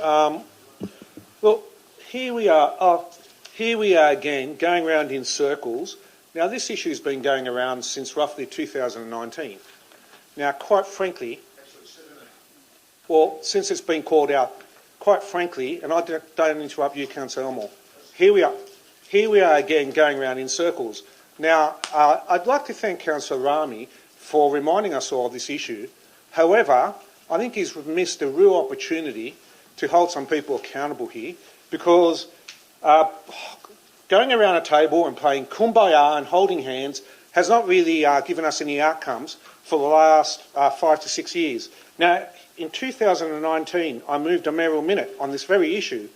Well, here we are again, going around in circles. Now, this issue has been going around since roughly 2019. Now, quite frankly, well, since it's been called out, quite frankly, and I don't interrupt you, Councillor Elmore, here we are again, going around in circles. Now, I'd like to thank Councillor Rami for reminding us all of this issue. However, I think he's missed a real opportunity to hold some people accountable here, because going around a table and playing kumbaya and holding hands has not really given us any outcomes for the last 5 to 6 years. Now, in 2019, I moved a mayoral minute on this very issue,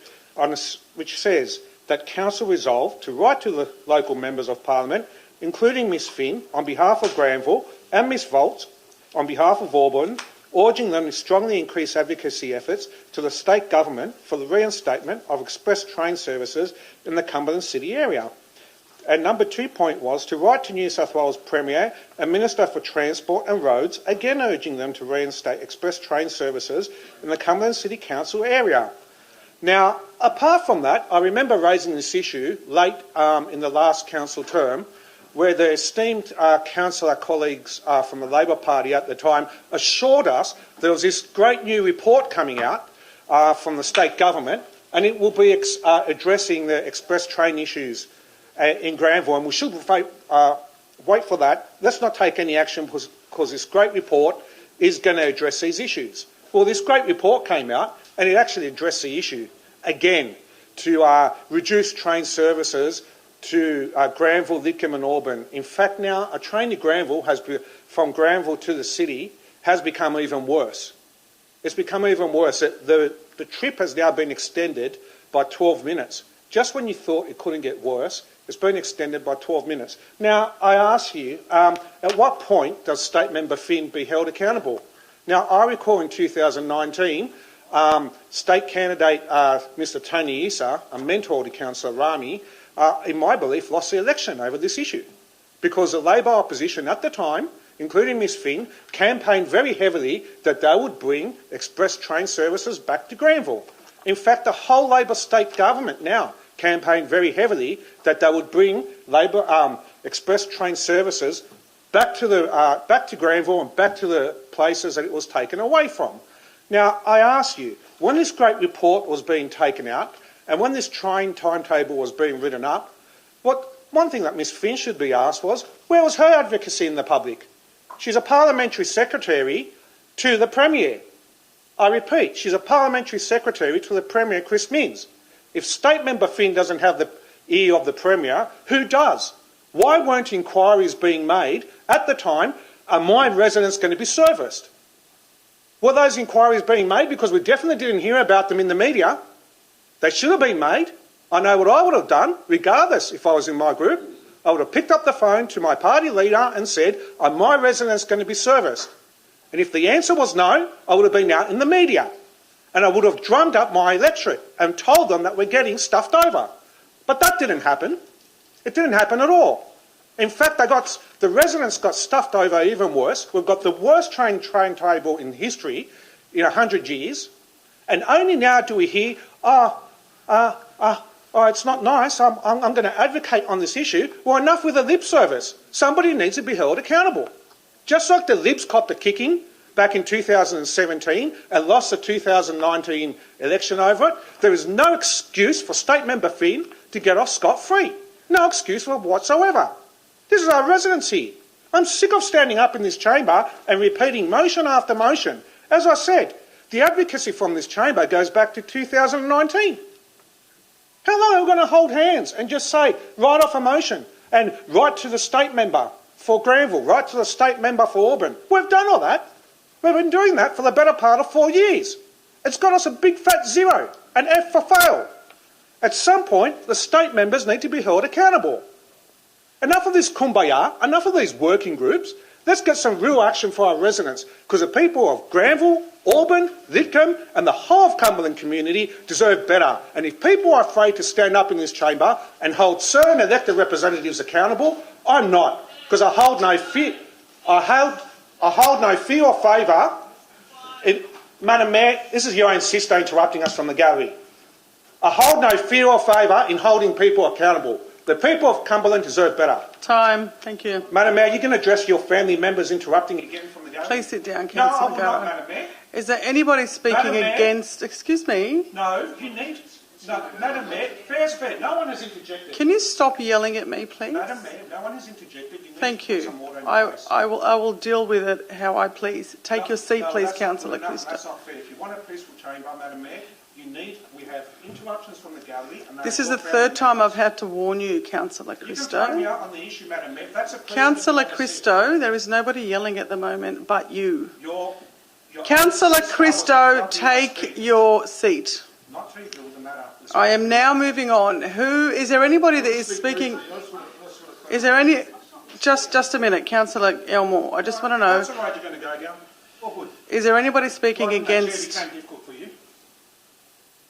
which says that Council resolved to write to the local members of Parliament, including Ms Finn, on behalf of Granville, and Ms Volt, on behalf of Auburn, urging them to strongly increase advocacy efforts to the state government for the reinstatement of express train services in the Cumberland City area. And number 2 point was to write to New South Wales Premier and Minister for Transport and Roads, again urging them to reinstate express train services in the Cumberland City Council area. Now, apart from that, I remember raising this issue late in the last council term, where the esteemed councillor colleagues from the Labor Party at the time assured us there was this great new report coming out from the state government, and it will be addressing the express train issues in Granville, and we should wait for that. Let's not take any action because this great report is going to address these issues. Well, this great report came out and it actually addressed the issue again, to reduce train services to Granville, Lidcombe and Auburn. In fact, now a train to Granville from Granville to the city has become even worse. It's become even worse. The trip has now been extended by 12 minutes. Just when you thought it couldn't get worse, it's been extended by 12 minutes. Now, I ask you, at what point does State Member Finn be held accountable? Now, I recall in 2019, State candidate Mr Tony Issa, a mentor to Councillor Rami, in my belief, lost the election over this issue, because the Labor opposition at the time, including Ms Finn, campaigned very heavily that they would bring express train services back to Granville. In fact, the whole Labor state government now campaigned very heavily that they would bring Labor express train services back to Granville and back to the places that it was taken away from. Now, I ask you, when this great report was being taken out and when this train timetable was being written up, one thing that Ms Finn should be asked was, where was her advocacy in the public? She's a parliamentary secretary to the Premier. I repeat, she's a parliamentary secretary to the Premier, Chris Minns. If State Member Finn doesn't have the ear of the Premier, who does? Why weren't inquiries being made at the time, are my residents going to be serviced? Were those inquiries being made? Because we definitely didn't hear about them in the media. They should have been made. I know what I would have done, regardless if I was in my group. I would have picked up the phone to my party leader and said, are my residents going to be serviced? And if the answer was no, I would have been out in the media. And I would have drummed up my electorate and told them that we're getting stuffed over. But that didn't happen. It didn't happen at all. In fact, the residents got stuffed over even worse. We've got the worst train table in history in 100 years. And only now do we hear, it's not nice, I'm going to advocate on this issue. Well, enough with the lip service. Somebody needs to be held accountable. Just like the Libs copped a kicking back in 2017 and lost the 2019 election over it, there is no excuse for State Member Finn to get off scot-free. No excuse whatsoever. This is our residency. I'm sick of standing up in this chamber and repeating motion after motion. As I said, the advocacy from this chamber goes back to 2019. How long are we going to hold hands and just say, write off a motion and write to the state member for Granville, write to the state member for Auburn? We've done all that. We've been doing that for the better part of 4 years. It's got us a big fat 0, an F for fail. At some point, the state members need to be held accountable. Enough of this kumbaya, enough of these working groups. Let's get some real action for our residents, because the people of Granville, Auburn, Lidcombe and the whole of Cumberland community deserve better. And if people are afraid to stand up in this chamber and hold certain elected representatives accountable, I'm not, because I hold no fear. I hold no fear or favour. Madam Mayor, this is your own sister interrupting us from the gallery. I hold no fear or favour in holding people accountable. The people of Cumberland deserve better. Time. Thank you. Madam Mayor, you can address your family members interrupting again from the gallery. Please sit down, No, I Councillor will Garrett. not, Madam Mayor. Is there anybody speaking Madam Mayor. against... Excuse me. No, you need... No, Madam Mayor, fair's fair. No one has interjected. Can you stop yelling at me, please? Madam Mayor, no one has interjected. You need Thank to put you. some order in your place. I will deal with it how I please. Take your seat, please, that's- Councillor no, Christo. that's not fair. If you want a peaceful chamber, Madam Mayor, we have interruptions from the gallery. And This is the third time I've had to warn you, Councillor You can throw me Christo. out on the issue, Madam Mayor. That's a Councillor Christo, there is nobody yelling at the moment but you. Your Councillor Christo, take your seat. Not to deal with the matter. I am now moving on. Is there anybody that is speaking? Is there any? Just a minute, Councillor Elmore. I just want to know. That's all right, you're going to go down. All good. Is there anybody speaking Well, that chair against? became difficult for you.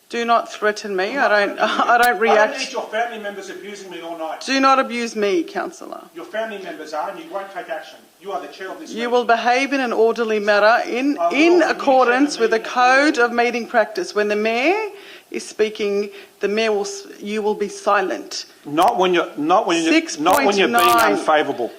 Do not threaten me. I don't I don't need react. your family members abusing me all night. Do not abuse me, Councillor. Your family members are, and you won't take action. You are the chair of this You meeting. will behave in an orderly manner in accordance with the code of meeting practice. When the mayor is speaking, you will be silent. Not when you're being 6.9. unfavourable.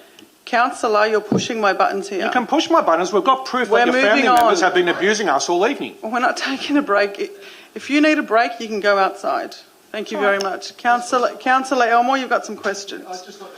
Councillor, you're pushing my buttons here. You can push my buttons. We've got proof We're that your family moving members on. have been abusing us all evening. We're not taking a break. If you need a break, you can go outside. Thank you very much. Councillor Elmore, you've got some questions. I just got